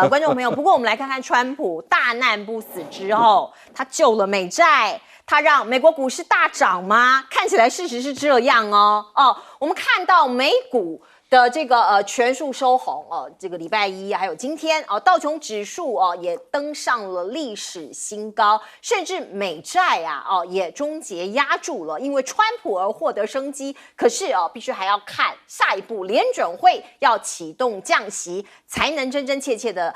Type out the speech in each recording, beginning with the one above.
观众朋友，不过我们来看看川普大难不死之后，他救了美债，他让美国股市大涨吗？看起来事实是这样哦。我们看到美股的这个全数收红这个礼拜一还有今天道琼指数也登上了历史新高，甚至美债也终结压住了，因为川普而获得生机。可是必须还要看下一步联准会要启动降息，才能真真切切的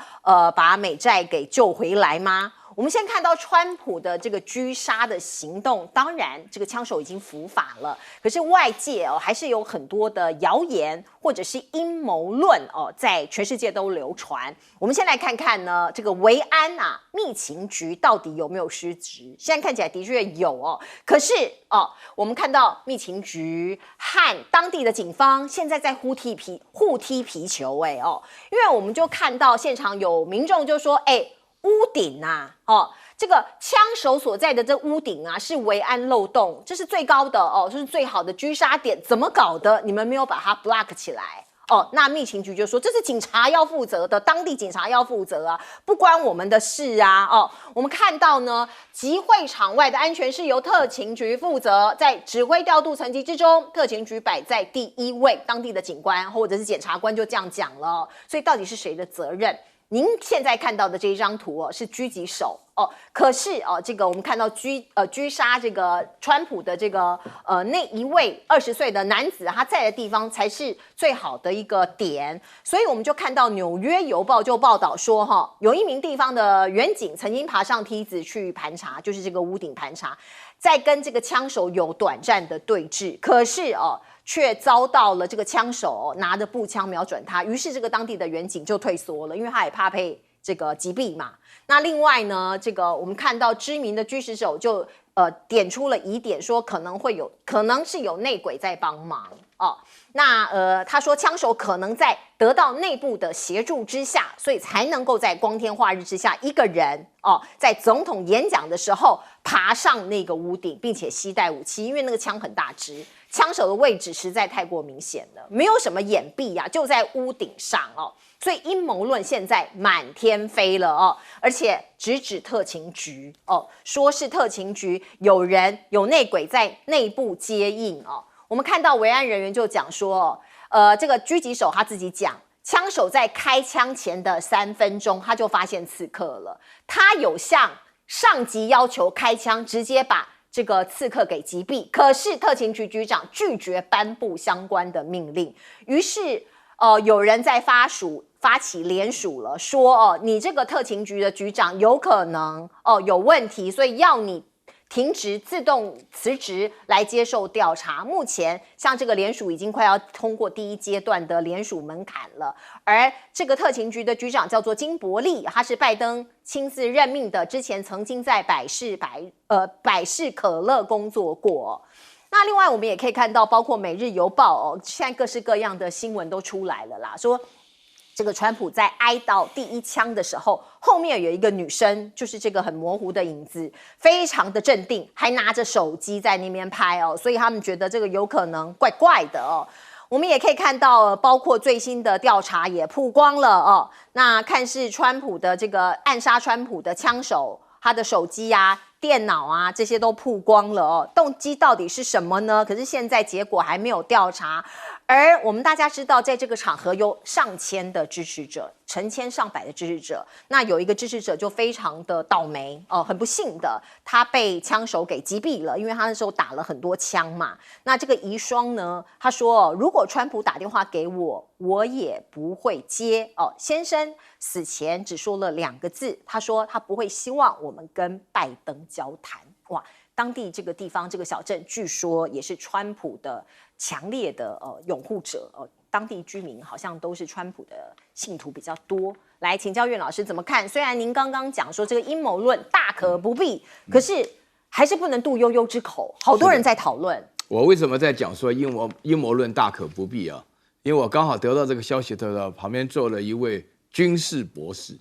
把美债给救回来吗？我们先看到川普的这个狙杀的行动，当然这个枪手已经伏法了，可是外界还是有很多的谣言或者是阴谋论在全世界都流传。我们先来看看呢，这个维安密情局到底有没有失职？现在看起来的确有可是我们看到密情局和当地的警方现在在互踢皮球因为我们就看到现场有民众就说屋顶这个枪手所在的这屋顶是维安漏洞，这是最高的这是最好的狙杀点，怎么搞的？你们没有把它 block 起来那密情局就说这是警察要负责的，当地警察要负责不关我们的事我们看到呢，集会场外的安全是由特勤局负责，在指挥调度层级之中，特勤局摆在第一位，当地的警官或者是检察官就这样讲了所以到底是谁的责任？您现在看到的这一张图是狙击手可是这个我们看到狙杀这个川普的这个那一位20岁的男子，他在的地方才是最好的一个点，所以我们就看到纽约邮报就报道说有一名地方的员警曾经爬上梯子去盘查，就是这个屋顶盘查，在跟这个枪手有短暂的对峙，可是却遭到了这个枪手拿着步枪瞄准他，于是这个当地的员警就退缩了，因为他也怕被这个击毙嘛。那另外呢，这个我们看到知名的狙击手就点出了疑点，说可能是有内鬼在帮忙那他说枪手可能在得到内部的协助之下，所以才能够在光天化日之下一个人在总统演讲的时候爬上那个屋顶，并且携带武器，因为那个枪很大支。枪手的位置实在太过明显了，没有什么掩蔽就在屋顶上所以阴谋论现在满天飞了而且直指特勤局说是特勤局有内鬼在内部接应我们看到维安人员就讲说这个狙击手他自己讲，枪手在开枪前的3分钟他就发现刺客了，他有向上级要求开枪，直接把这个刺客给击毙，可是特勤局局长拒绝颁布相关的命令，于是有人在发起联署了，说你这个特勤局的局长有可能有问题，所以要你停职自动辞职来接受调查。目前像这个联署已经快要通过第一阶段的联署门槛了，而这个特勤局的局长叫做金伯利，他是拜登亲自任命的，之前曾经在百事可乐工作过那另外我们也可以看到，包括每日邮报现在各式各样的新闻都出来了啦，说这个川普在挨到第一枪的时候，后面有一个女生，就是这个很模糊的影子，非常的镇定，还拿着手机在那边拍所以他们觉得这个有可能怪怪的我们也可以看到包括最新的调查也曝光了那看是川普的这个暗杀川普的枪手，他的手机电脑这些都曝光了动机到底是什么呢？可是现在结果还没有调查。而我们大家知道，在这个场合有上千的支持者，成千上百的支持者。那有一个支持者就非常的倒霉很不幸的，他被枪手给击毙了，因为他那时候打了很多枪嘛。那这个遗孀呢，他说如果川普打电话给我，我也不会接先生死前只说了2个字，他说他不会希望我们跟拜登交谈。哇，当地这个地方这个小镇据说也是川普的强烈的拥护者当地居民好像都是川普的信徒比较多。来请教苑老师怎么看？虽然您刚刚讲说这个阴谋论大可不必，可是还是不能杜悠悠之口，好多人在讨论。我为什么在讲说阴谋论大可不必因为我刚好得到这个消息的旁边坐了一位军事博士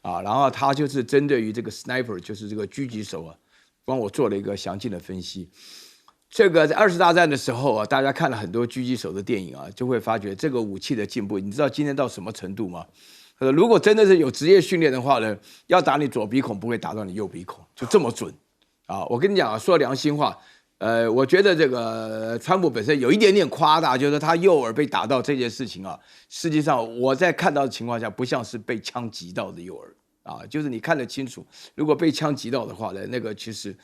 然后他就是针对于这个 sniper 就是这个狙击手帮我做了一个详尽的分析。这个在2次大战的时候大家看了很多狙击手的电影就会发觉这个武器的进步。你知道今天到什么程度吗？他说如果真的是有职业训练的话呢，要打你左鼻孔不会打到你右鼻孔，就这么准啊！我跟你讲啊，说良心话。我觉得这个川普本身有一点点夸大，就是他右耳被打到这件事情啊，实际上我在看到的情况下，不像是被枪击到的右耳啊，就是你看得清楚，如果被枪击到的话呢，那个其实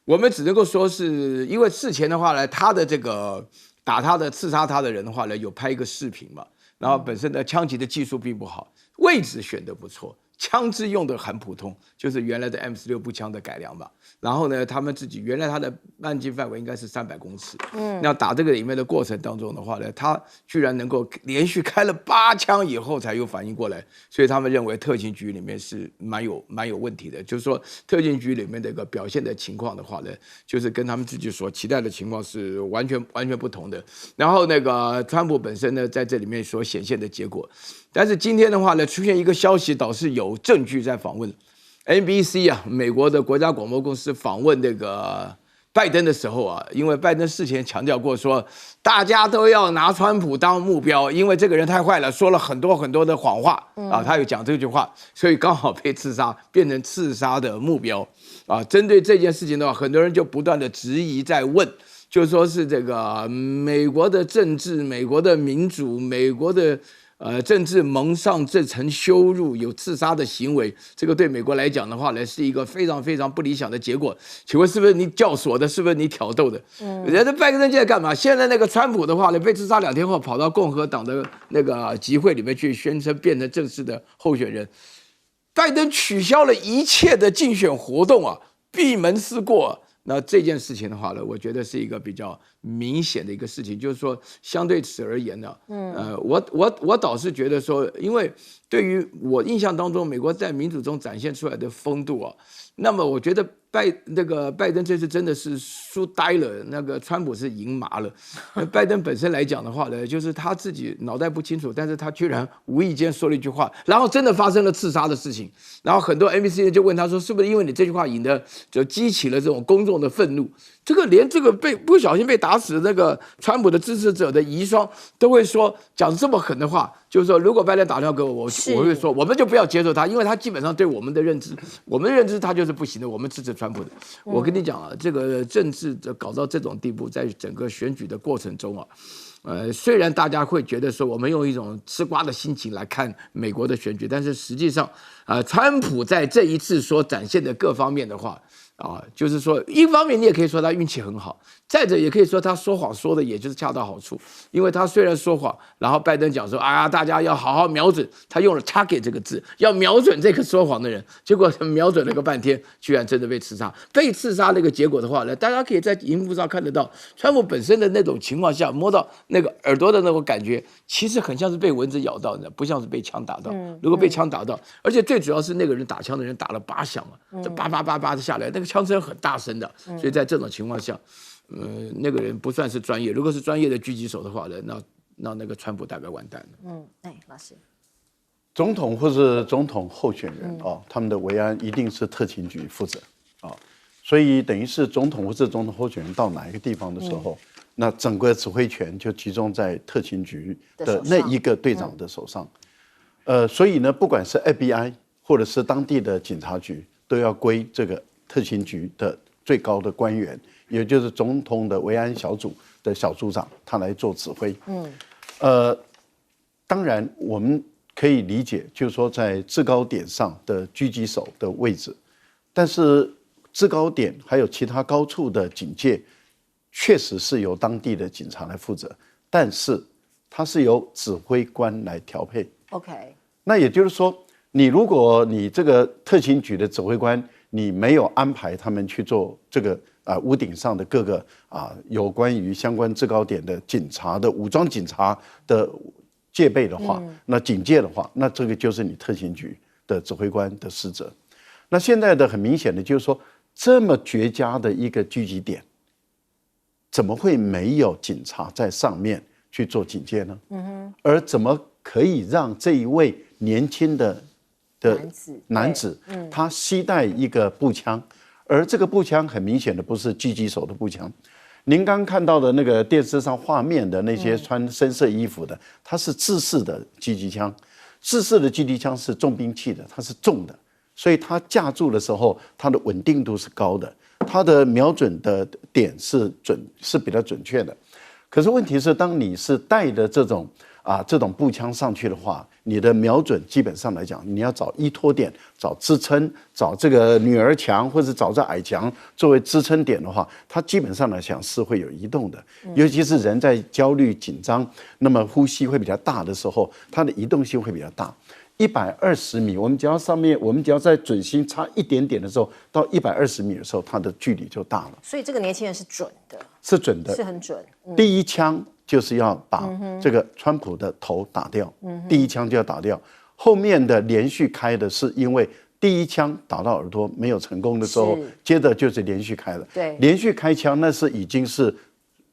我们只能够说是因为事前的话呢，他的这个打他的刺杀他的人的话呢，有拍一个视频嘛，然后本身的枪击的技术并不好，位置选得不错。枪支用的很普通，就是原来的 M16步枪的改良吧。然后呢，他们自己原来它的半径范围应该是300公尺。那打这个里面的过程当中的话呢，他居然能够连续开了8枪以后才有反应过来，所以他们认为特勤局里面是蛮有问题的。就是说，特勤局里面的一个表现的情况的话呢，就是跟他们自己所期待的情况是完全不同的。然后那个川普本身呢，在这里面所显现的结果。但是今天的话呢，出现一个消息，倒是有证据在访问 NBC 啊，美国的国家广播公司访问那个拜登的时候啊，因为拜登事前强调过说，大家都要拿川普当目标，因为这个人太坏了，说了很多的谎话啊，他有讲这句话，所以刚好被刺杀，变成刺杀的目标啊。针对这件事情的话，很多人就不断的质疑在问。就说是这个美国的政治、美国的民主、美国的政治蒙上这层羞辱，有刺杀的行为，这个对美国来讲的话呢，是一个非常不理想的结果。请问是不是你教唆的？是不是你挑逗的？人家拜登现在干嘛？现在那个川普的话呢，被刺杀2天后，跑到共和党的那个集会里面去宣称变成正式的候选人。拜登取消了一切的竞选活动啊，闭门思过。那这件事情的话呢，我觉得是一个比较明显的一个事情，就是说，相对此而言呢，我倒是觉得说，因为对于我印象当中，美国在民主中展现出来的风度啊，那么我觉得拜登这次真的是输呆了，那个川普是赢麻了。拜登本身来讲的话呢，就是他自己脑袋不清楚，但是他居然无意间说了一句话，然后真的发生了刺杀的事情。然后很多 NBC 人就问他说，是不是因为你这句话引的就激起了这种公众的愤怒？这个连这个不小心被打死的那个川普的支持者的遗孀都会说讲这么狠的话，就是说如果拜登打电话给我会说我们就不要接受他，因为他基本上对我们的认知他就是不行的，我们支持川普的。我跟你讲啊，这个政治搞到这种地步，在整个选举的过程中啊，虽然大家会觉得说我们用一种吃瓜的心情来看美国的选举，但是实际上川普在这一次所展现的各方面的话啊，就是说一方面你也可以说他运气很好，再者也可以说他说谎说的也就是恰到好处，因为他虽然说谎，然后拜登讲说大家要好好瞄准，他用了 target 这个字，要瞄准这个说谎的人，结果瞄准了个半天，居然真的被刺杀。被刺杀那个结果的话呢，大家可以在荧幕上看得到，川普本身的那种情况下，摸到那个耳朵的那种感觉，其实很像是被蚊子咬到的，不像是被枪打到。如果被枪打到，而且最主要是那个人打枪的人打了8响嘛，这叭的下来，那个枪声很大声的，所以在这种情况下，那个人不算是专业。如果是专业的狙击手的话呢，那个川普大概完蛋了。老师，总统或是总统候选人他们的维安一定是特勤局负责所以等于是总统或是总统候选人到哪一个地方的时候，那整个指挥权就集中在特勤局的那一个队长的手上。所以呢，不管是 FBI 或者是当地的警察局，都要归这个特勤局的最高的官员，也就是总统的维安小组的小组长，他来做指挥。当然我们可以理解，就是说在制高点上的狙击手的位置，但是制高点还有其他高处的警戒，确实是由当地的警察来负责，但是它是由指挥官来调配。OK， 那也就是说，如果你这个特勤局的指挥官，你没有安排他们去做这个屋顶上的各个有关于相关制高点的警察的武装警察的戒备的话，那警戒的话，那这个就是你特勤局的指挥官的职责。那现在的很明显的就是说，这么绝佳的一个狙击点，怎么会没有警察在上面去做警戒呢？而怎么可以让这一位年轻的男子他携带一个步枪，而这个步枪很明显的不是狙击手的步枪。您刚看到的那个电视上画面的那些穿深色衣服的，他是制式的狙击枪。，44的狙击枪是重兵器的，它是重的，所以它架住的时候，它的稳定度是高的，它的瞄准的点是比较准确的。可是问题是，当你是带的这种步枪上去的话，你的瞄准基本上来讲，你要找依托点、找支撑、找这个女儿墙或者找这矮墙作为支撑点的话，它基本上来讲是会有移动的。尤其是人在焦虑紧张，那么呼吸会比较大的时候，它的移动性会比较大。120米，我们只要在准心差一点点的时候，到120米的时候，它的距离就大了。所以这个年轻人是准的，是准的，是很准。第一枪就是要把这个川普的头打掉，第一枪就要打掉。后面的连续开的是因为第一枪打到耳朵没有成功的时候，接着就是连续开了。对，连续开枪那是已经是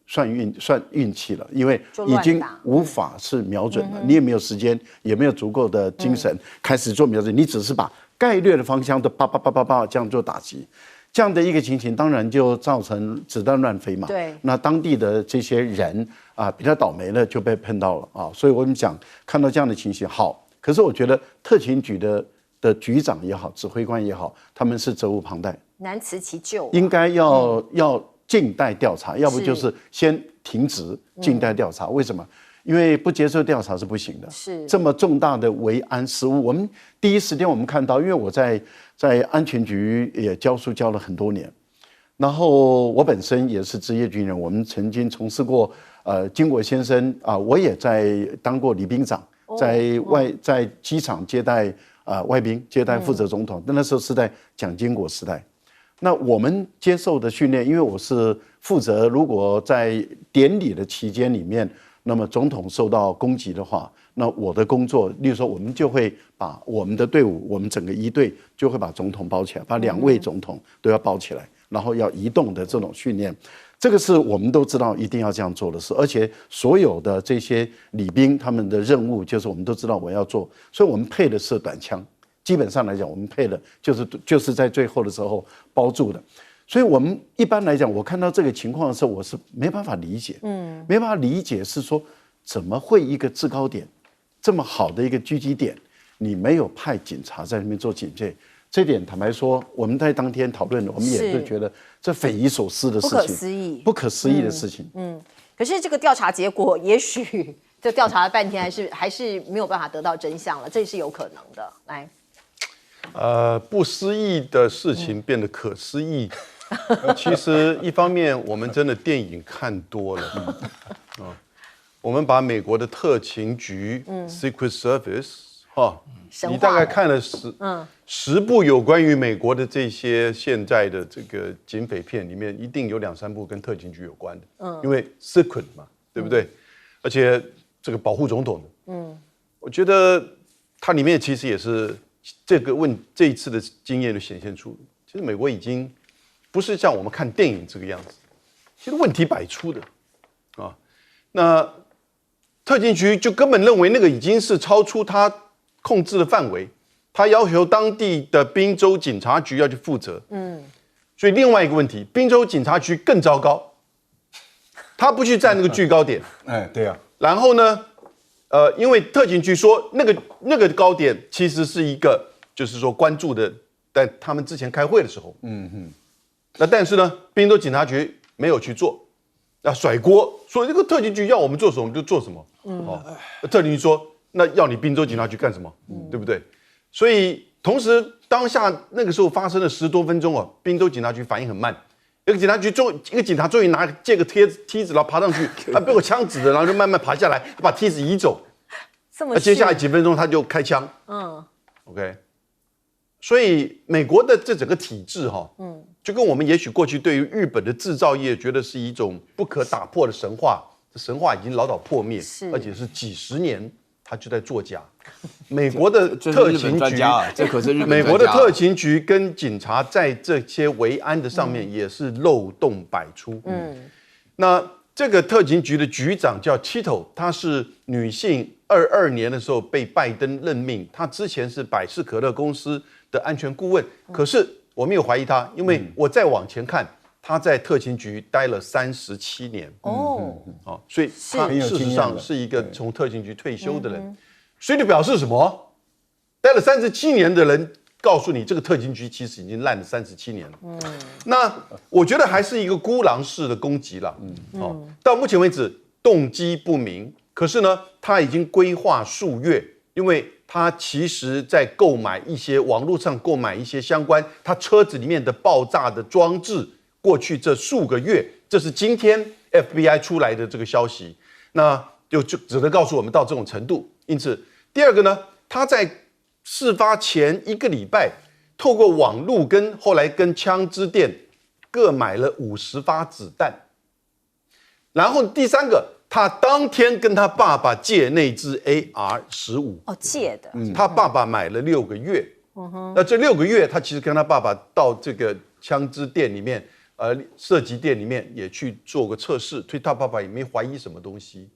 算运气了，因为已经无法是瞄准了，你也没有时间，也没有足够的精神开始做瞄准，你只是把概略的方向都叭叭叭叭叭这样做打击。这样的一个情形，当然就造成子弹乱飞嘛。对，那当地的这些人比较倒霉了，就被碰到了啊。所以我们讲看到这样的情形，好。可是我觉得特勤局的局长也好，指挥官也好，他们是责无旁贷，难辞其咎，应该要静待调查，要不就是先停止静待调查。为什么？因为不接受调查是不行的。是这么重大的维安失误，我们第一时间我们看到，因为我在安全局也教书教了很多年，然后我本身也是职业军人，我们曾经从事过经国先生我也在当过礼宾长，在机场接待外宾，接待负责总统，那时候是在蒋经国时代。那我们接受的训练，因为我是负责，如果在典礼的期间里面，那么总统受到攻击的话，那我的工作，例如说，我们就会把我们的队伍，我们整个一队就会把总统包起来，把2位总统都要包起来，然后要移动的这种训练，这个是我们都知道一定要这样做的事，而且所有的这些礼宾他们的任务，就是我们都知道我要做，所以我们配的是短枪。基本上来讲，我们配的就是在最后的时候包住的，所以我们一般来讲，我看到这个情况的时候，我是没办法理解，没办法理解是说怎么会一个制高点这么好的一个狙击点，你没有派警察在那边做警戒，这点坦白说，我们在当天讨论的，我们也是觉得这匪夷所思的事情，不可思议的事情。可是这个调查结果，也许就调查了半天，还是没有办法得到真相了，这是有可能的。来。不思议的事情变得可思议。其实一方面我们真的电影看多了，我们把美国的特勤局 Secret Service 你大概看了10部有关于美国的这些现在的这个警匪片里面，一定有2、3部跟特勤局有关的，因为 secret 嘛，对不对？而且这个保护总统的，我觉得它里面其实也是。这一次的经验就显现出，其实美国已经不是像我们看电影这个样子，其实问题百出的啊。那特勤局就根本认为那个已经是超出他控制的范围，他要求当地的宾州警察局要去负责。所以另外一个问题，宾州警察局更糟糕，他不去站那个最高点。对啊。然后呢？因为特勤局说那个高点其实是一个，就是说关注的，在他们之前开会的时候，那但是呢，宾州警察局没有去做，甩锅说这个特勤局要我们做什么我们就做什么，特勤局说那要你宾州警察局干什么，对不对？所以同时当下那个时候发生了10多分钟宾州警察局反应很慢。一个警察终于借个梯子，然后爬上去，他被我枪指着，然后就慢慢爬下来，把梯子移走。接下来几分钟他就开枪。OK。所以美国的这整个体制就跟我们也许过去对于日本的制造业觉得是一种不可打破的神话，这神话已经老早破灭，而且是几10年他就在作假。美国的特勤局，这可是日本专家。美国的特勤局跟警察在这些维安的上面也是漏洞百出。那这个特勤局的局长叫 Chito， 她是女性，22年的时候被拜登任命，她之前是百事可乐公司的安全顾问。可是我没有怀疑她，因为我再往前看，她在特勤局待了37年。所以她事实上是一个从特勤局退休的人。所以就表示什么？待了37年的人告诉你，这个特勤局其实已经烂了37年了。那我觉得还是一个孤狼式的攻击了。到目前为止动机不明，可是呢，他已经规划数月，因为他其实在购买一些网络上购买一些相关他车子里面的爆炸的装置，过去这数个月，这是今天 FBI 出来的这个消息，那就只能告诉我们到这种程度。因此，第二个呢，他在事发前1个礼拜，透过网络跟后来跟枪支店各买了50发子弹，然后第三个，他当天跟他爸爸借那支 AR-15，借的，他爸爸买了6个月，那这6个月，他其实跟他爸爸到这个枪支店里面，射击店里面也去做个测试，所以他爸爸也没怀疑什么东西，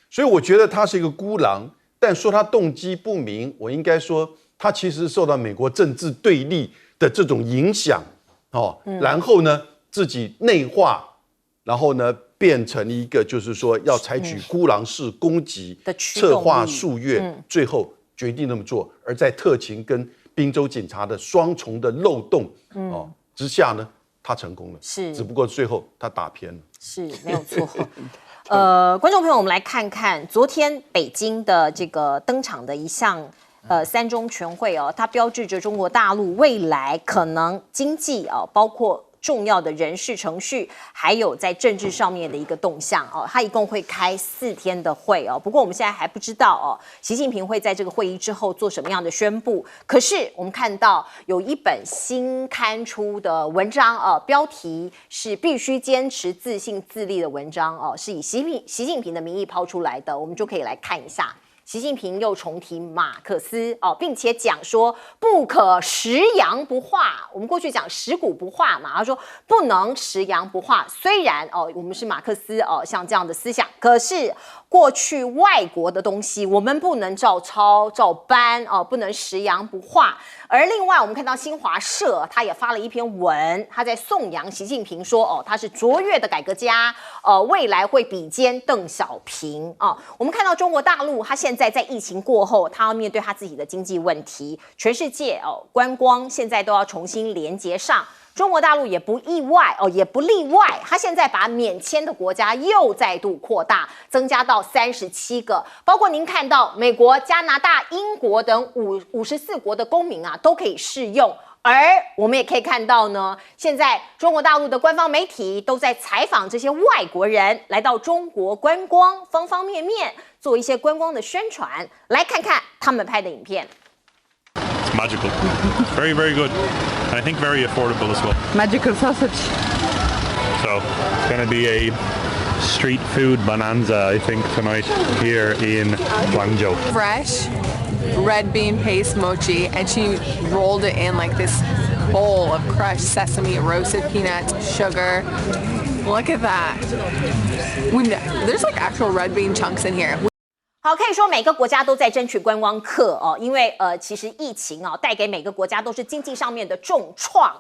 所以我觉得他是一个孤狼。但说他动机不明，我应该说他其实受到美国政治对立的这种影响，然后呢自己内化，然后呢变成一个就是说要采取孤狼式攻击的策划数月，最后决定那么做，而在特勤跟宾州警察的双重的漏洞之下呢，他成功了，只不过最后他打偏了，是没有错。观众朋友，我们来看看昨天北京的这个登场的一项3中全会它标志着中国大陆未来可能经济包括重要的人事程序，还有在政治上面的一个动向它一共会开4天的会不过我们现在还不知道习近平会在这个会议之后做什么样的宣布。可是我们看到有一本新刊出的文章标题是必须坚持自信自立的文章是以习近平的名义抛出来的，我们就可以来看一下。习近平又重提马克思并且讲说不可食洋不化。我们过去讲食古不化嘛，他说不能食洋不化。虽然我们是马克思像这样的思想，可是过去外国的东西我们不能照抄照搬不能食洋不化。而另外我们看到新华社他也发了一篇文，他在颂扬习近平说他是卓越的改革家，未来会比肩邓小平我们看到中国大陆他现在在疫情过后，他要面对他自己的经济问题，全世界观光现在都要重新连接上，中国大陆也不意外也不例外，他现在把免签的国家又再度扩大，增加到37个，包括您看到美国、加拿大、英国等54国的公民都可以适用。而我们也可以看到呢，现在中国大陆的官方媒体都在采访这些外国人来到中国观光，方方面面做一些观光的宣传。来看看他们拍的影片。It's magical. Very, very good. And I think very affordable as well. Magical sausage. So it's going to be a street food bonanza, I think, tonight here in Guangzhou. Fresh red bean paste mochi, and she rolled it in like this bowl of crushed sesame, roasted peanuts, sugar. Look at that. There's like actual red bean chunks in here. 好，可以说每个国家都在争取观光客因为其实疫情带给每个国家都是经济上面的重创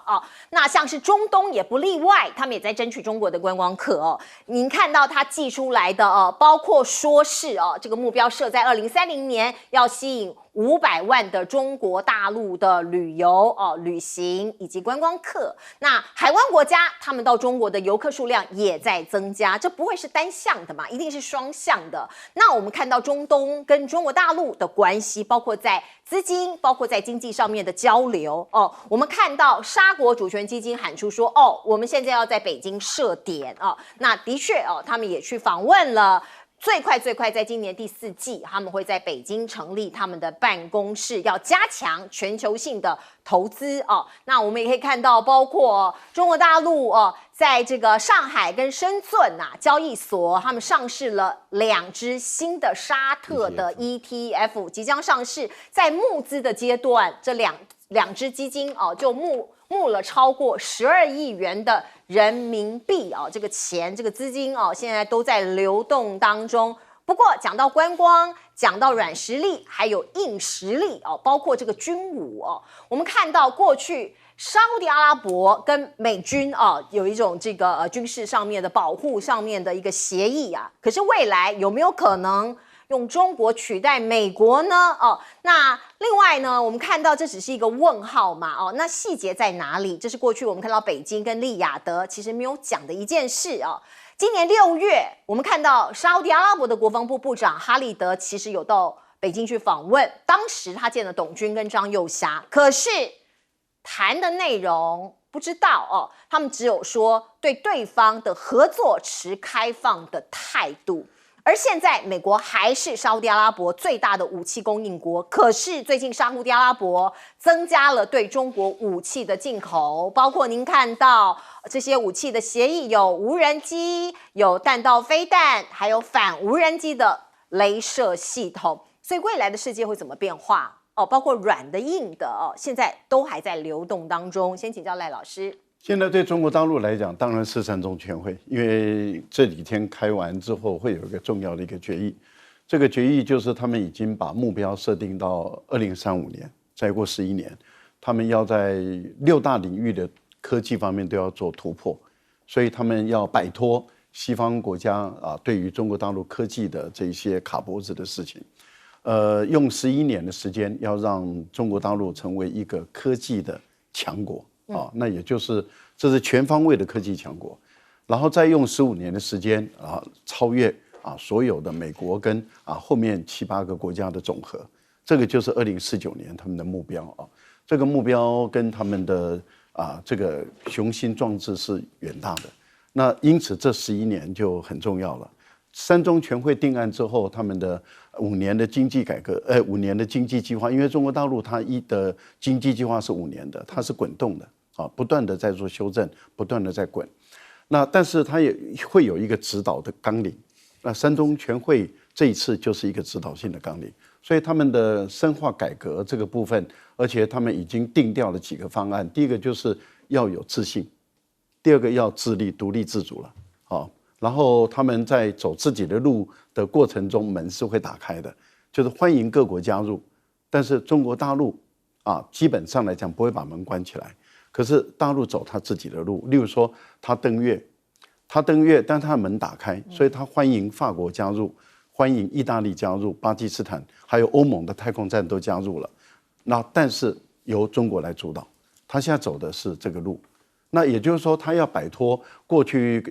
那像是中东也不例外，他们也在争取中国的观光客您看到他寄出来的包括说是这个目标设在2030年要吸引500万的中国大陆的旅游旅行以及观光客。那海湾国家他们到中国的游客数量也在增加，这不会是单向的嘛，一定是双向的。那我们看到中东跟中国大陆的关系，包括在资金，包括在经济上面的交流我们看到沙国主权基金喊出说我们现在要在北京设点那的确他们也去访问了。最快在今年第4季，他们会在北京成立他们的办公室，要加强全球性的投资那我们也可以看到，包括中国大陆在这个上海跟深圳交易所，他们上市了2只新的沙特的 ETF 即将上市，在募资的阶段，这两只基金就募了超过12亿元的人民币这个钱，这个资金现在都在流动当中。不过讲到观光，讲到软实力，还有硬实力包括这个军武我们看到过去沙烏地阿拉伯跟美军有一种这个军事上面的保护上面的一个协议可是未来有没有可能用中国取代美国呢？哦，那另外呢，我们看到这只是一个问号嘛，哦，那细节在哪里？这是过去我们看到北京跟利雅得其实没有讲的一件事哦。今年6月，我们看到沙特阿拉伯的国防部部长哈利德其实有到北京去访问，当时他见了董军跟张又侠，可是谈的内容不知道哦，他们只有说对对方的合作持开放的态度。而现在，美国还是沙特阿拉伯最大的武器供应国，可是最近沙特阿拉伯增加了对中国武器的进口，包括您看到这些武器的协议有无人机、有弹道飞弹，还有反无人机的雷射系统。所以未来的世界会怎么变化？哦，包括软的、硬的哦，现在都还在流动当中。先请教赖老师。现在对中国大陆来讲，当然是3中全会，因为这几天开完之后，会有一个重要的一个决议。这个决议就是他们已经把目标设定到2035年，再过11年，他们要在6大领域的科技方面都要做突破，所以他们要摆脱西方国家对于中国大陆科技的这些卡脖子的事情。用11年的时间，要让中国大陆成为一个科技的强国。那也就是这是全方位的科技强国，然后再用15年的时间超越所有的美国跟后面7、8个国家的总和，这个就是2049年他们的目标啊。这个目标跟他们的这个雄心壮志是远大的。那因此这11年就很重要了。3中全会定案之后，他们的5年的经济改革，5年的经济计划，因为中国大陆它的经济计划是5年的，它是滚动的。不断的在做修正，不断的在滚。那但是它也会有一个指导的纲领。那3中全会这一次就是一个指导性的纲领，所以他们的深化改革这个部分，而且他们已经定调了几个方案。第一个就是要有自信，第二个要自立、独立自主了。然后他们在走自己的路的过程中，门是会打开的，就是欢迎各国加入。但是中国大陆基本上来讲不会把门关起来。可是大陆走他自己的路，例如说他登月，但他的门打开，所以他欢迎法国加入，欢迎意大利加入，巴基斯坦还有欧盟的太空站都加入了。那但是由中国来主导，他现在走的是这个路。那也就是说，他要摆脱过去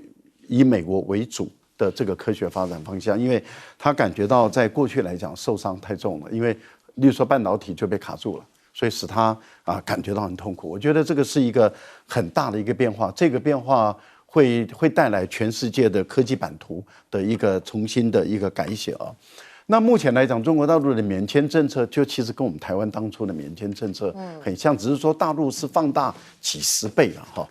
以美国为主的这个科学发展方向，因为他感觉到在过去来讲受伤太重了，因为例如说半导体就被卡住了。所以使他感觉到很痛苦。我觉得这个是一个很大的一个变化，这个变化会带来全世界的科技版图的一个重新的一个改写啊。那目前来讲，中国大陆的免签政策就其实跟我们台湾当初的免签政策很像，只是说大陆是放大几10倍了哈。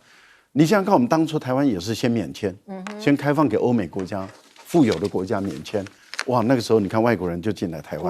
你想想看，我们当初台湾也是先免签，先开放给欧美国家富有的国家免签，哇，那个时候你看外国人就进来台湾，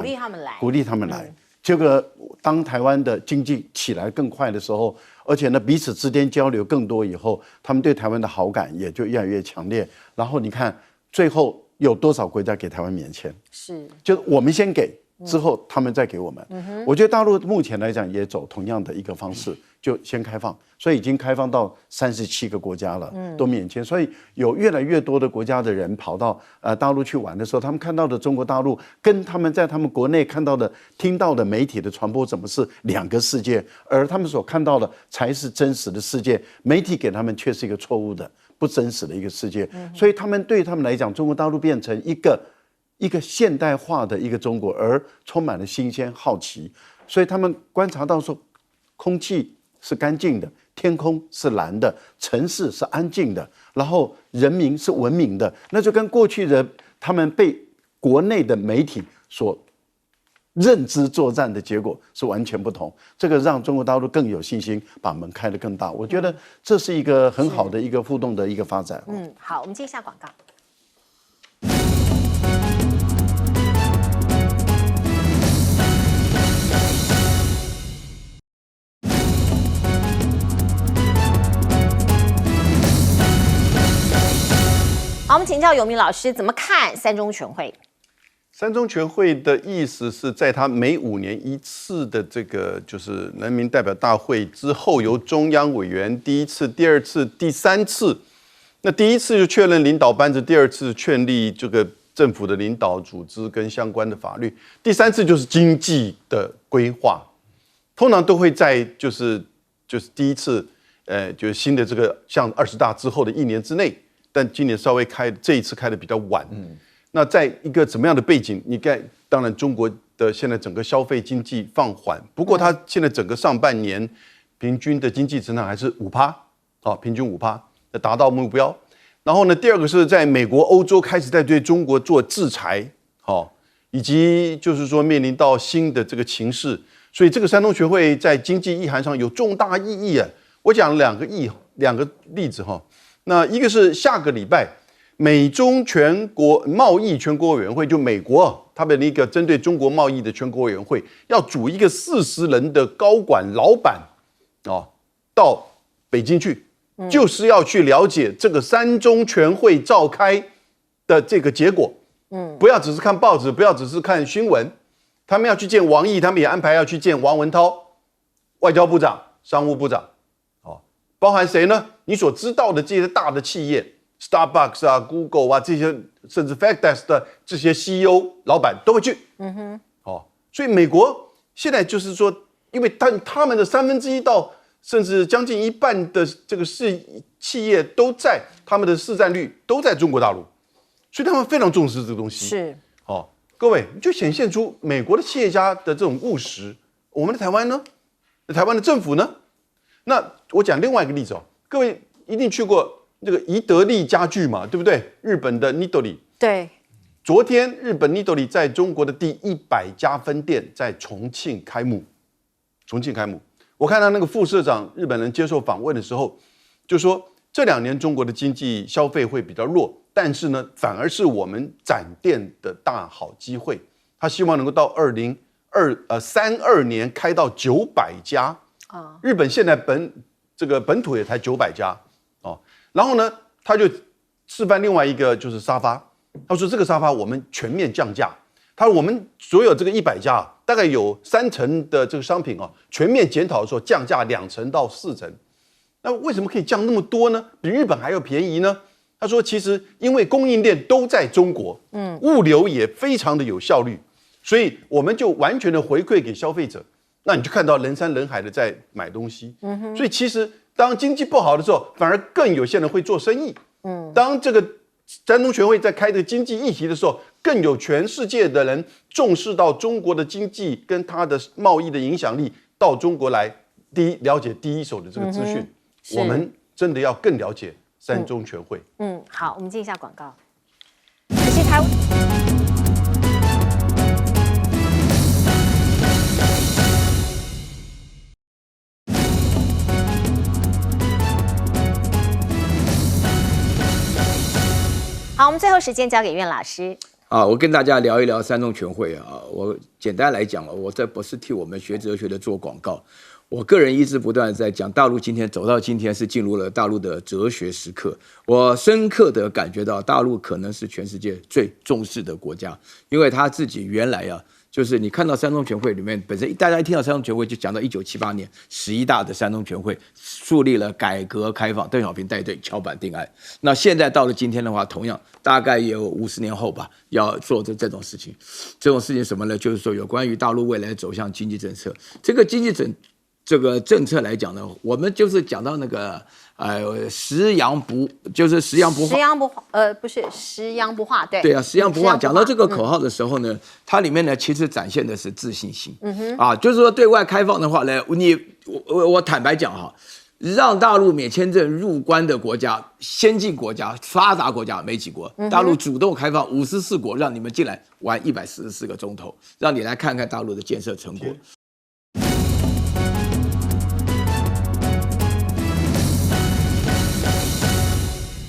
鼓励他们来。这个当台湾的经济起来更快的时候，而且呢彼此之间交流更多以后，他们对台湾的好感也就越来越强烈。然后你看最后有多少国家给台湾免签？是，就是我们先给，之后他们再给我们。我觉得大陆目前来讲也走同样的一个方式，就先开放，所以已经开放到37个国家了，都免签。所以有越来越多的国家的人跑到大陆去玩的时候，他们看到的中国大陆跟他们在他们国内看到的、听到的媒体的传播，怎么是2个世界？而他们所看到的才是真实的世界，媒体给他们却是一个错误的、不真实的一个世界。所以对他们来讲，中国大陆变成一个现代化的一个中国，而充满了新鲜好奇。所以他们观察到说，空气是干净的，天空是蓝的，城市是安静的，然后人民是文明的，那就跟过去的他们被国内的媒体所认知作战的结果是完全不同。这个让中国大陆更有信心，把门开得更大。我觉得这是一个很好的一个互动的一个发展。好，我们接一下广告。好，我们请教永明老师怎么看3中全会？3中全会的意思是在他每5年一次的这个就是人民代表大会之后，由中央委员第1次、第2次、第3次，那第1次就确认领导班子，第2次确立这个政府的领导组织跟相关的法律。第3次就是经济的规划，通常都会在就是第1次，就是新的这个像20大之后的1年之内，但今年稍微这一次开的比较晚。那在一个怎么样的背景？当然中国的现在整个消费经济放缓，不过它现在整个上半年平均的经济增长还是5%，平均5%，达到目标。然后呢，第二个是在美国、欧洲开始在对中国做制裁，以及就是说面临到新的这个情势，所以这个三中全会在经济意涵上有重大意义啊。我讲两个例子哈。那一个是下个礼拜美中全国贸易全国委员会，就美国他们的一个针对中国贸易的全国委员会，要组一个40人的高管老板到北京去，就是要去了解这个三中全会召开的这个结果。不要只是看报纸，不要只是看新闻，他们要去见王毅，他们也安排要去见王文涛，外交部长、商务部长，包含谁呢？你所知道的这些大的企业 ，Starbucks 啊、Google 啊这些，甚至 FedEx 的这些 CEO 老板都会去。所以美国现在就是说，因为他们的1/3到甚至将近1半的这个企业都在他们的市占率都在中国大陆，所以他们非常重视这个东西。是，各位就显现出美国的企业家的这种务实。我们的台湾呢？台湾的政府呢？那我讲另外一个例子各位一定去过这个宜得利家具嘛，对不对？日本的 Nitori。对。昨天日本 Nitori 在中国的第100家分店在重庆开幕。我看到那个副社长日本人接受访问的时候，就说这2年中国的经济消费会比较弱，但是呢，反而是我们展店的大好机会。他希望能够到2032年开到900家。日本现在本土也才900家然后呢，他就示范另外一个就是沙发。他说这个沙发我们全面降价。他说我们所有这个100家大概有30%的这个商品全面检讨的时候降价2%到4%。那为什么可以降那么多呢？比日本还要便宜呢？他说其实因为供应链都在中国，物流也非常的有效率，所以我们就完全的回馈给消费者。那你就看到人山人海的在买东西。所以其实当经济不好的时候，反而更有些人会做生意。当这个三中全会在开这个经济议题的时候，更有全世界的人重视到中国的经济跟它的贸易的影响力到中国来，了解第一手的这个资讯。我们真的要更了解三中全会。好，我们进一下广告。可惜台湾。好，我们最后时间交给苑老师。我跟大家聊一聊三中全会我简单来讲我这不是替我们学哲学的做广告，我个人一直不断的在讲，大陆今天走到今天是进入了大陆的哲学时刻。我深刻的感觉到，大陆可能是全世界最重视的国家，因为他自己原来就是你看到三中全会里面，本身大家一听到三中全会就讲到1978年11大的三中全会树立了改革开放，邓小平带队敲板定案。那现在到了今天的话，同样大概也有50年后吧，要做这种事情。这种事情什么呢？就是说有关于大陆未来走向经济政策。这个经济政策来讲呢，我们就是讲到那个食洋不化，对啊，食洋不化。讲到这个口号的时候呢，它里面呢其实展现的是自信心。就是说对外开放的话呢，我坦白讲让大陆免签证入关的国家、先进国家、发达国家没几国，大陆主动开放54国，让你们进来玩144个钟头，让你来看看大陆的建设成果。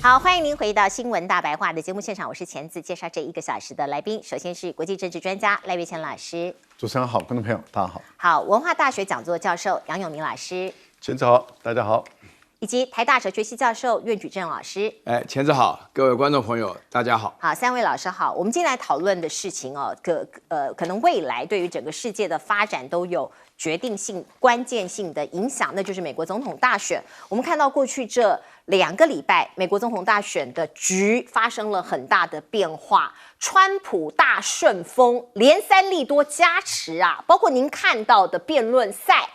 好，欢迎您回到新闻大白话的节目现场，我是钱子，介绍这1个小时的来宾。首先是国际政治专家赖岳谦老师，主持人好，观众朋友大家好。好，文化大学讲座教授杨永明老师，钱子好，大家好。以及台大哲学系教授苑举正老师。钱子好，各位观众朋友，大家好。好，三位老师好。我们今天来讨论的事情哦，可能未来对于整个世界的发展都有决定性、关键性的影响，那就是美国总统大选。我们看到过去这2个礼拜，美国总统大选的局发生了很大的变化，川普大顺风，连3利多加持啊，包括您看到的辩论赛。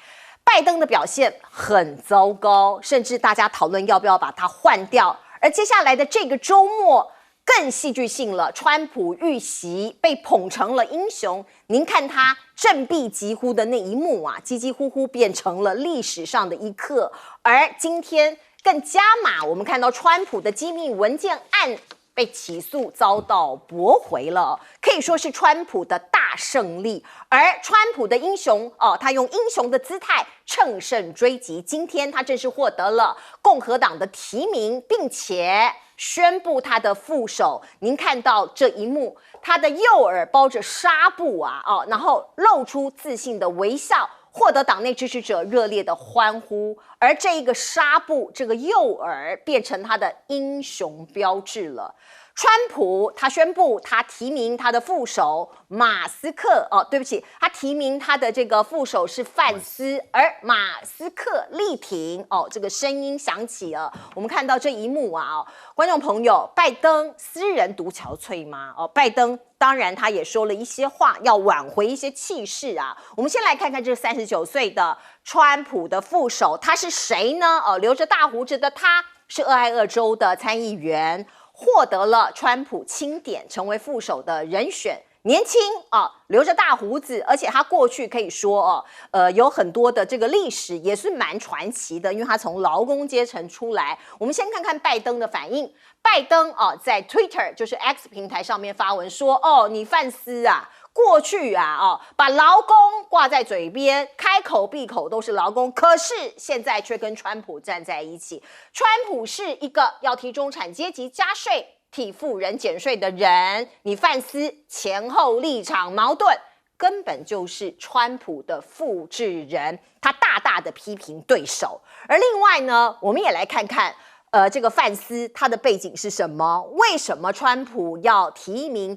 拜登的表现很糟糕，甚至大家讨论要不要把他换掉。而接下来的这个周末更戏剧性了，川普遇袭被捧成了英雄。您看他振臂疾呼的那一幕啊，几乎变成了历史上的一刻。而今天更加码，我们看到川普的机密文件案被起诉，遭到驳回了，可以说是川普的大胜利。而川普的英雄他用英雄的姿态乘胜追击，今天他正式获得了共和党的提名，并且宣布他的副手。您看到这一幕，他的右耳包着纱布啊，然后露出自信的微笑，获得党内支持者热烈的欢呼。而这一个纱布，这个右耳变成他的英雄标志了。川普他宣布他提名他的副手马斯克，对不起，他提名他的这个副手是范斯，而马斯克力挺，这个声音响起了。我们看到这一幕啊，观众朋友，拜登私人独憔悴吗？拜登当然他也说了一些话，要挽回一些气势啊。我们先来看看这39岁的川普的副手，他是谁呢？留着大胡子的他是俄亥俄州的参议员。获得了川普钦点，成为副手的人选。年轻留着大胡子，而且他过去可以说有很多的这个历史也是蛮传奇的，因为他从劳工阶层出来。我们先看看拜登的反应。拜登在 Twitter 就是 X 平台上面发文说：“你范斯啊。”过去把劳工挂在嘴边，开口闭口都是劳工，可是现在却跟川普站在一起。川普是一个要替中产阶级加税、替富人减税的人，你范斯前后立场矛盾，根本就是川普的复制人。他大大的批评对手。而另外呢，我们也来看看。这个范斯他的背景是什么？为什么川普要提名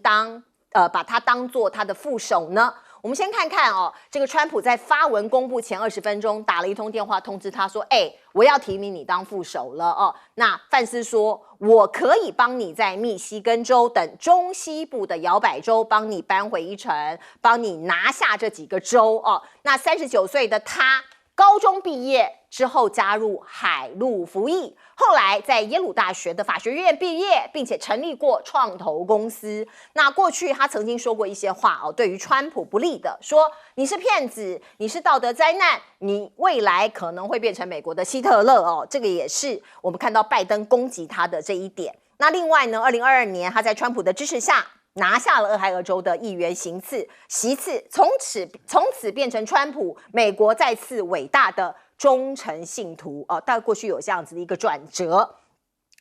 把他当做他的副手呢？我们先看看这个川普在发文公布前20分钟打了一通电话通知他说：“我要提名你当副手了那范斯说：“我可以帮你在密西根州等中西部的摇摆州帮你扳回一城，帮你拿下这几个州那39岁的他。高中毕业之后加入海陆服役，后来在耶鲁大学的法学院毕业，并且成立过创投公司。那过去他曾经说过一些话对于川普不利的，说你是骗子，你是道德灾难，你未来可能会变成美国的希特勒这个也是我们看到拜登攻击他的这一点。那另外呢，2022年他在川普的支持下。拿下了俄亥俄州的议员席次，从此变成川普美国再次伟大的忠诚信徒但过去有这样子的一个转折。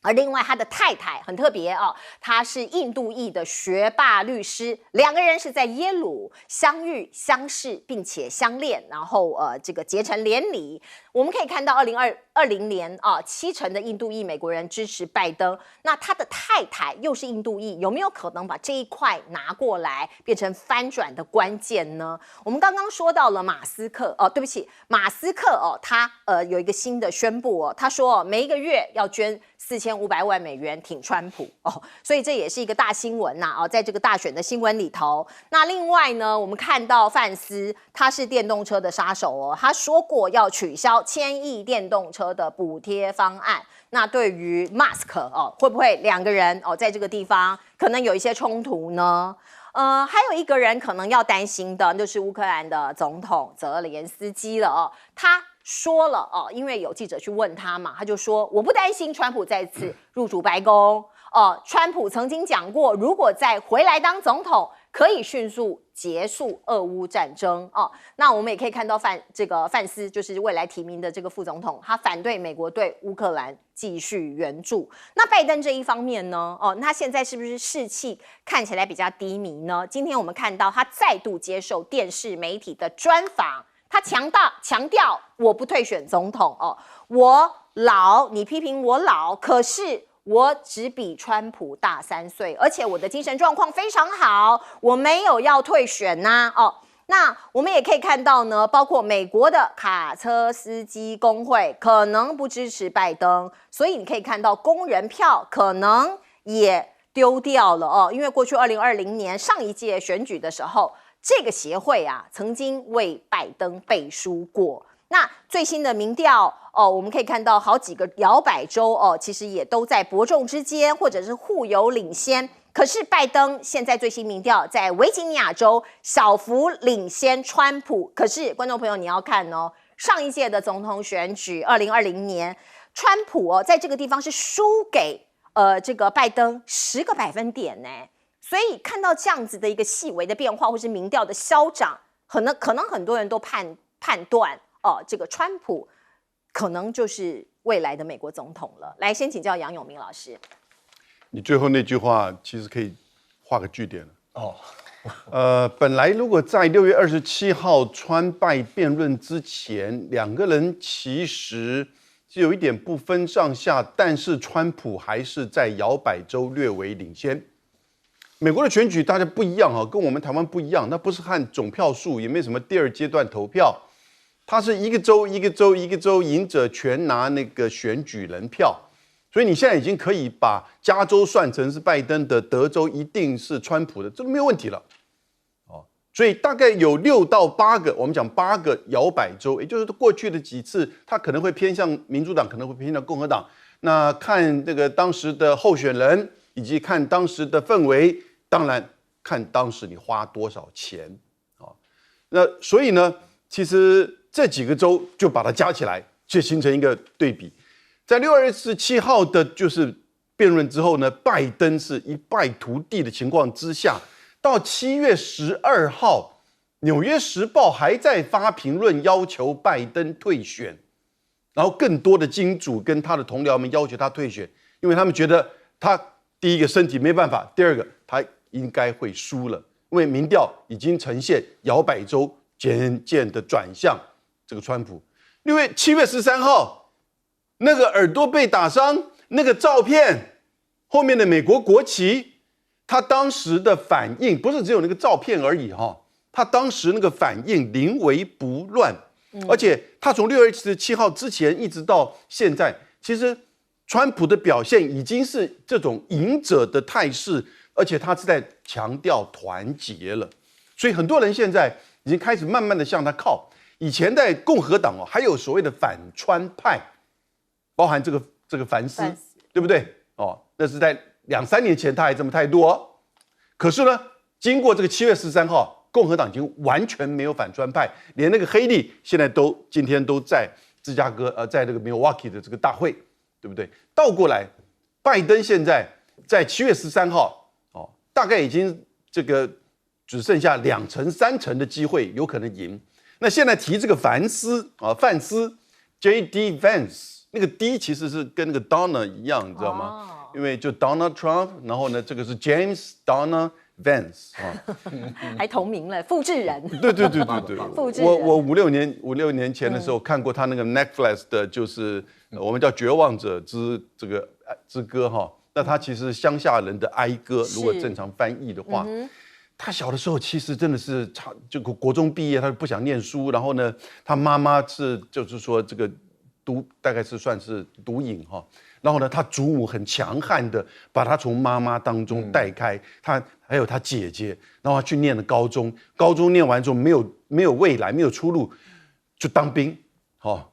而另外他的太太很特别她是印度裔的学霸律师，2个人是在耶鲁相遇相识并且相恋，然后这个结成连理。我们可以看到2020年70%的印度裔美国人支持拜登，那他的太太又是印度裔，有没有可能把这一块拿过来变成翻转的关键呢？我们刚刚说到了马斯克马斯克他有一个新的宣布他说每一个月要捐4500万美元挺川普所以这也是一个大新闻在这个大选的新闻里头。那另外呢，我们看到范斯他是电动车的杀手他说过要取消1000亿电动车的补贴方案。那对于 Musk 会不会2个人在这个地方可能有一些冲突呢？还有一个人可能要担心的就是乌克兰的总统泽连斯基了他说了因为有记者去问他嘛，他就说我不担心川普再次入主白宫川普曾经讲过，如果再回来当总统，可以迅速结束俄乌战争那我们也可以看到范斯就是未来提名的这个副总统，他反对美国对乌克兰继续援助。那拜登这一方面呢他现在是不是士气看起来比较低迷呢？今天我们看到他再度接受电视媒体的专访，他强调我不退选总统我老，你批评我老，可是我只比川普大3岁，而且我的精神状况非常好，我没有要退选呐、那我们也可以看到呢，包括美国的卡车司机工会可能不支持拜登，所以你可以看到工人票可能也丢掉了哦。因为过去2020年上一届选举的时候，这个协会啊曾经为拜登背书过。那最新的民调我们可以看到好几个摇摆州其实也都在伯仲之间，或者是互有领先。可是拜登现在最新民调在维吉尼亚州小幅领先川普。可是观众朋友你要看哦，上一届的总统选举2020年，川普在这个地方是输给这个拜登10个百分点呢。所以看到这样子的一个细微的变化，或是民调的消长，可能很多人都判断这个川普可能就是未来的美国总统了。来，先请教杨永明老师。你最后那句话其实可以画个句点了。本来如果在6月27号川拜辩论之前，两个人其实是有一点不分上下，但是川普还是在摇摆州略微领先。美国的选举大家不一样跟我们台湾不一样，那不是看总票数，也没什么第二阶段投票，它是一个州一个州一个州赢者全拿那个选举人票。所以你现在已经可以把加州算成是拜登的，德州一定是川普的，这个没有问题了。所以大概有6到8个，我们讲8个摇摆州，也就是过去的几次，他可能会偏向民主党，可能会偏向共和党。那看这个当时的候选人，以及看当时的氛围，当然看当时你花多少钱那所以呢，其实这几个州就把它加起来，就形成一个对比。在6月27号的就是辩论之后呢，拜登是一败涂地的情况之下，到7月12号，《纽约时报》还在发评论要求拜登退选，然后更多的金主跟他的同僚们要求他退选，因为他们觉得他第一个身体没办法，第二个他应该会输了，因为民调已经呈现摇摆州渐渐的转向这个川普。7月13号。那个耳朵被打伤，那个照片后面的美国国旗，他当时的反应不是只有那个照片而已他当时那个反应临危不乱，而且他从6月27号之前一直到现在，其实川普的表现已经是这种赢者的态势，而且他是在强调团结了，所以很多人现在已经开始慢慢的向他靠。以前在共和党还有所谓的反川派。包含这个凡斯，对不对？那是在2-3年前他还这么态度可是呢，经过这个7月13号，共和党已经完全没有反川派，连那个黑利现在今天都在芝加哥在那个 Milwaukee 的这个大会，对不对？倒过来，拜登现在在7月13号大概已经这个只剩下2成3成的机会有可能赢。那现在提这个范斯 J.D. Vance。那个 D 其实是跟那个 Donna 一样，你知道吗？因为就 Donald Trump， 然后呢，这个是 James Donna Vance 还同名了，复制人。对。复制人。我5-6年前的时候看过他那个 Netflix 的，就是我们叫《绝望者之歌》那他其实乡下人的哀歌，如果正常翻译的话。他小的时候其实真的是就国中毕业，他就不想念书，然后呢，他妈妈就是说这个。大概是算是毒瘾然后呢，他祖母很强悍的把他从妈妈当中带开，他还有他姐姐，然后他去念了高中，高中念完之后没有未来，没有出路，就当兵，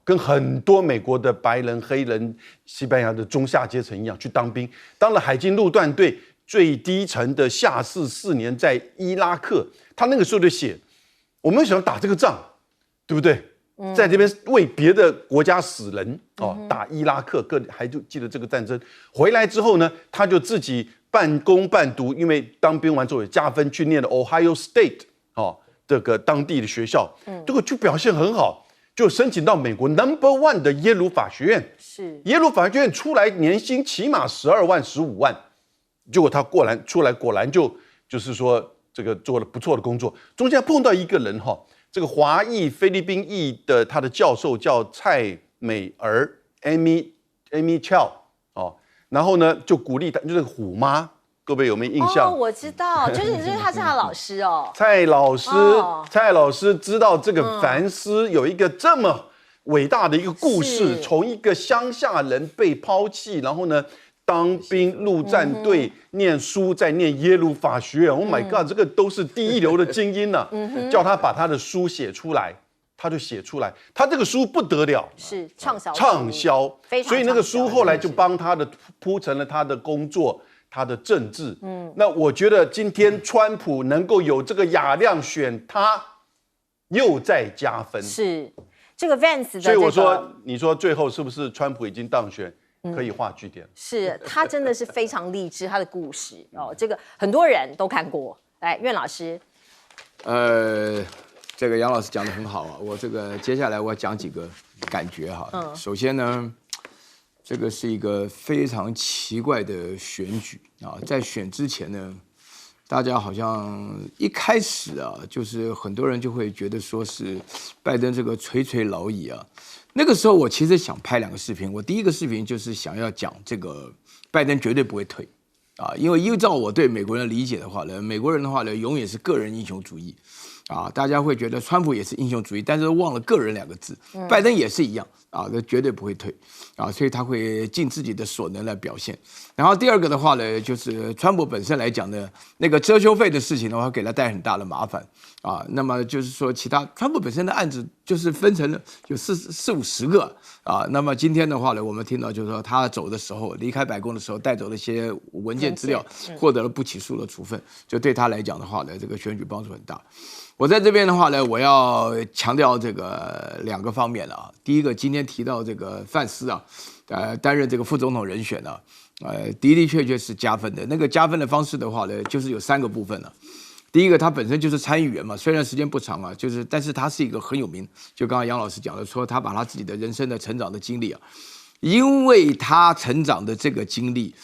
跟很多美国的白人、黑人、西班牙的中下阶层一样去当兵，当了海军陆战队最低层的下士4年，在伊拉克，他那个时候就写，我们想打这个仗，对不对？在这边为别的国家死人打伊拉克，还就记得这个战争。回来之后呢，他就自己半工半读，因为当兵完之后也加分去念了 Ohio State 这个当地的学校，结果就表现很好，就申请到美国 No.1 的耶鲁法学院。是耶鲁法学院出来年薪起码12万、15万，结果他出来果然就是说这个做了不错的工作。中间碰到一个人这个华裔菲律宾裔的他的教授叫蔡美儿 Amy Amy Chow 哦，然后呢就鼓励他，就是虎妈，各位有没有印象？哦，我知道，就是他是他的老师哦。蔡老师，哦蔡老师知道这个凡斯有一个这么伟大的一个故事，是从一个乡下人被抛弃，然后呢当兵陆战队念书，在念耶鲁法学院。Oh my god， 这个都是第一流的精英呢、叫他把他的书写出来，他就写出来。他这个书不得了，是畅销，畅销，非常所以那个畅销书后来就帮他的铺成了他的工作，他的政治。那我觉得今天川普能够有这个雅量选他，又在加分。是这个 Vance 的、这个，所以我说，你说最后是不是川普已经当选，可以画句点？是他真的是非常励志，他的故事哦，这个很多人都看过。来，苑老师，这个杨老师讲得很好啊，我这个接下来我讲几个感觉哈。首先呢，这个是一个非常奇怪的选举啊，在选之前呢，大家好像一开始啊，就是很多人就会觉得说是拜登这个垂垂老矣啊。那个时候我其实想拍2个视频，我第一个视频就是想要讲这个拜登绝对不会退啊，因为依照我对美国人的理解的话呢，美国人的话呢永远是个人英雄主义。啊，大家会觉得川普也是英雄主义，但是忘了个人2个字。拜登也是一样啊，那绝对不会退啊，所以他会尽自己的所能来表现。然后第2个的话呢，就是川普本身来讲呢，那个遮羞费的事情的话，给他带来很大的麻烦啊。那么就是说，其他川普本身的案子就是分成了有40-50个啊。那么今天的话呢，我们听到就是说他走的时候，离开白宫的时候带走了一些文件资料，获得了不起诉的处分，就对他来讲的话呢，这个选举帮助很大。我在这边的话呢，我要强调这个2个方面啊。第一个，今天提到这个范斯啊，担任这个副总统人选啊，的确是加分的。那个加分的方式的话呢，就是有3个部分了。第一个，他本身就是参议员嘛，虽然时间不长啊，但是他是一个很有名。就刚刚杨老师讲的，说他把他自己的人生的成长的经历啊，因为他成长的这个经历，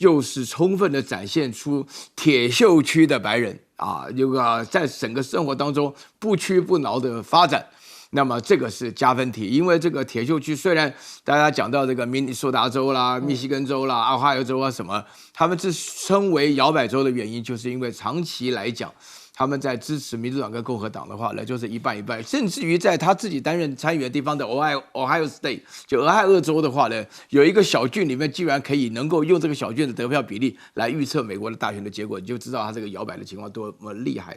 就是充分的展现出铁锈区的白人啊，这个在整个生活当中不屈不挠的发展。那么这个是加分题，因为这个铁锈区虽然大家讲到这个明尼苏达州啦、密西根州啦、奥哈尤州啊什么，他们是称为摇摆州的原因，就是因为长期来讲，他们在支持民主党跟共和党的话呢，就是一半一半，甚至于在他自己担任参议员地方的 Ohio State， 就俄亥俄州的话呢，有一个小郡里面居然可以能够用这个小郡的得票比例来预测美国的大选的结果，你就知道他这个摇摆的情况多么厉害。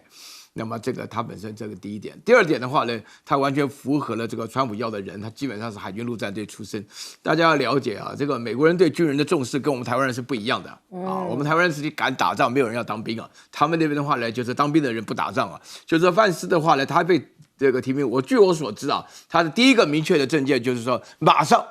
那么这个他本身这个第一点，第2点的话呢，他完全符合了这个川普要的人，他基本上是海军陆战队出身。大家要了解啊，这个美国人对军人的重视跟我们台湾人是不一样的啊。我们台湾人自己敢打仗，没有人要当兵啊。他们那边的话呢，就是当兵的人不打仗啊。就是范斯的话呢，他被这个提名，据我所知啊，他的第一个明确的政见就是说，马上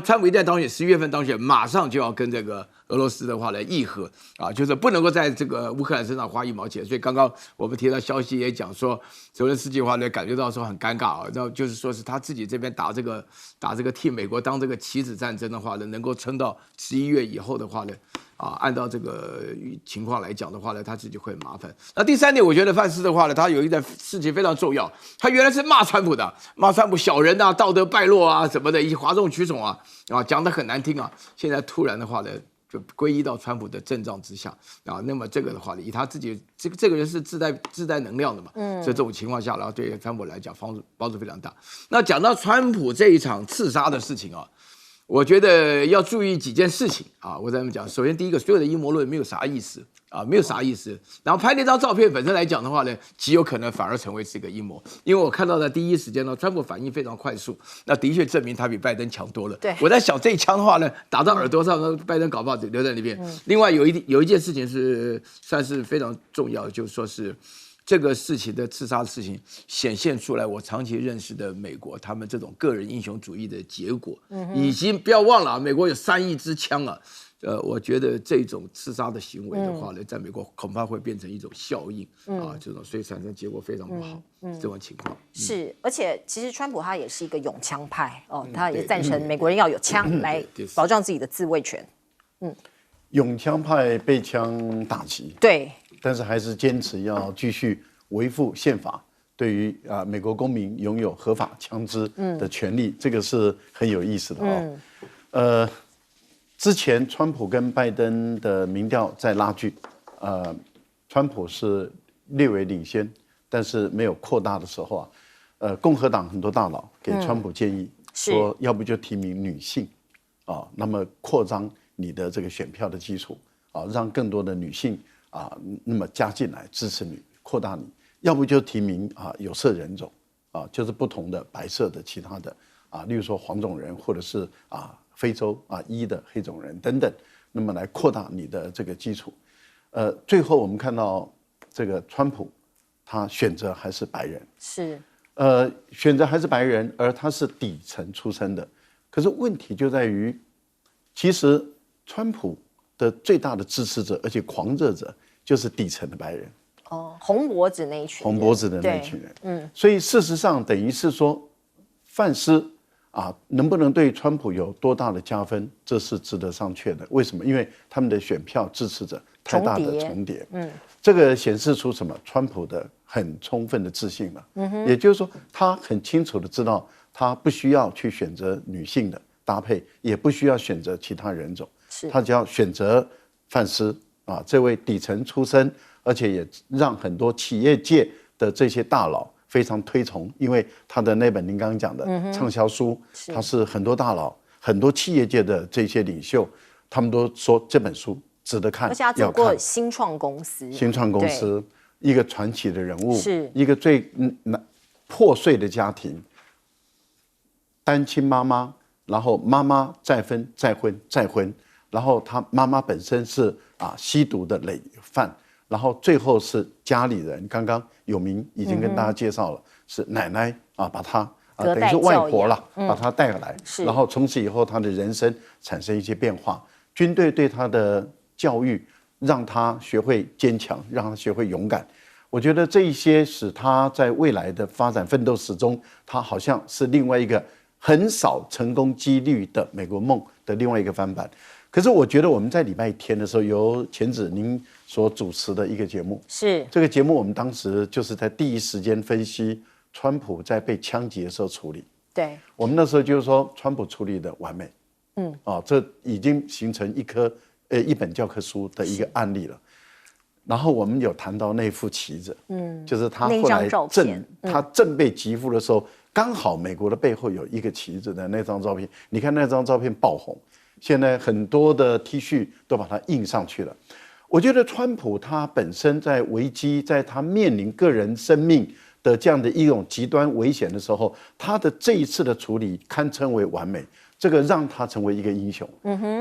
川普一旦当选，11月份当选，马上就要跟这个俄罗斯的话呢议和啊，就是不能够在这个乌克兰身上花1毛钱。所以刚刚我们提到消息也讲说，泽连斯基的话呢感觉到说很尴尬啊，然后就是说是他自己这边打这个替美国当这个棋子战争的话呢，能够撑到11月以后的话呢。啊，按照这个情况来讲的话呢，他自己会很麻烦。那第3点，我觉得范斯的话呢，他有一件事情非常重要，他原来是骂川普的，骂川普小人啊、道德败落啊什么的，以哗众取宠啊，讲得很难听啊。现在突然的话呢，就皈依到川普的阵仗之下啊。那么这个的话呢，以他自己这个人是自带能量的嘛，所以这种情况下，然后对川普来讲帮助非常大。那讲到川普这一场刺杀的事情啊。我觉得要注意几件事情啊！我在这么讲，首先第一个，所有的阴谋论没有啥意思啊，没有啥意思。然后拍那张照片本身来讲的话呢，极有可能反而成为是一个阴谋，因为我看到的第一时间呢，川普反应非常快速，那的确证明他比拜登强多了。对，我在想这一枪的话呢，打到耳朵上，拜登搞不好留在那边。另外有一件事情是算是非常重要的，就是说是。这个事情的刺杀的事情显现出来，我长期认识的美国，他们这种个人英雄主义的结果，已经不要忘了啊，美国有3亿支枪啊，我觉得这种刺杀的行为的话呢，在美国恐怕会变成一种效应啊，这种所以产生结果非常不好，这种情况是，而且其实川普他也是一个拥枪派哦，他也赞成美国人要有枪来保障自己的自卫权，拥枪派被枪打击，对。但是还是坚持要继续维护宪法对于美国公民拥有合法枪支的权利，这个是很有意思的哦。之前川普跟拜登的民调在拉锯，川普是略微领先，但是没有扩大的时候共和党很多大佬给川普建议，说要不就提名女性，那么扩张你的这个选票的基础，让更多的女性那么加进来支持你，扩大你，要不就提名有色人种，就是不同的白色的其他的例如说黄种人或者是非洲的黑种人等等，那么来扩大你的这个基础。最后我们看到这个川普，他选择还是白人，是，选择还是白人，而他是底层出身的。可是问题就在于，其实川普的最大的支持者，而且狂热者，就是底层的白人。红脖子那一群人，红脖子的那一群人。所以事实上等于是说，范斯能不能对川普有多大的加分，这是值得商榷的。为什么？因为他们的选票支持者太大的重叠。这个显示出什么？川普的很充分的自信了。也就是说，他很清楚的知道，他不需要去选择女性的搭配，也不需要选择其他人种，他只要选择范斯这位底层出身，而且也让很多企业界的这些大佬非常推崇，因为他的那本您刚刚讲的畅销书，他是很多大佬、很多企业界的这些领袖，他们都说这本书值得看，而且他走过新创公司，一个传奇的人物，是一个最破碎的家庭，单亲妈妈，然后妈妈再婚、再婚、再婚，然后他妈妈本身是吸毒的累犯。然后最后是家里人，刚刚有名已经跟大家介绍了，是奶奶把他等于是外婆了，把他带来，然后从此以后他的人生产生一些变化。军队对他的教育，让他学会坚强，让他学会勇敢。我觉得这一些使他在未来的发展奋斗史中，他好像是另外一个很少成功几率的美国梦的另外一个翻版。可是我觉得我们在礼拜天的时候，由钱子您所主持的一个节目，是这个节目，我们当时就是在第一时间分析川普在被枪击的时候处理。对，我们那时候就是说川普处理的完美，这已经形成一本教科书的一个案例了。然后我们有谈到那副旗子，就是他后来正被击负的时候，刚好美国的背后有一个旗子的那张照片，你看那张照片爆红。现在很多的 T 恤都把它印上去了。我觉得川普他本身在危机，在他面临个人生命的这样的一种极端危险的时候，他的这一次的处理堪称为完美，这个让他成为一个英雄。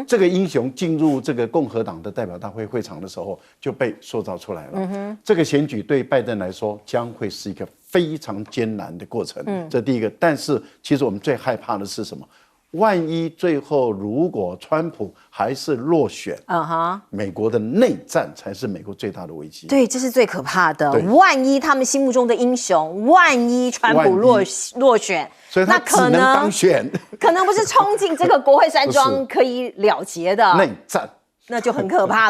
这个英雄进入这个共和党的代表大会会场的时候就被塑造出来了。这个选举对拜登来说将会是一个非常艰难的过程，这第一个。但是其实我们最害怕的是什么？万一最后如果川普还是落选，美国的内战才是美国最大的危机。对，这是最可怕的。万一他们心目中的英雄，万一川普落选，所以他只能当选，可能不是冲进这个国会山庄可以了结的内战，那就很可怕了。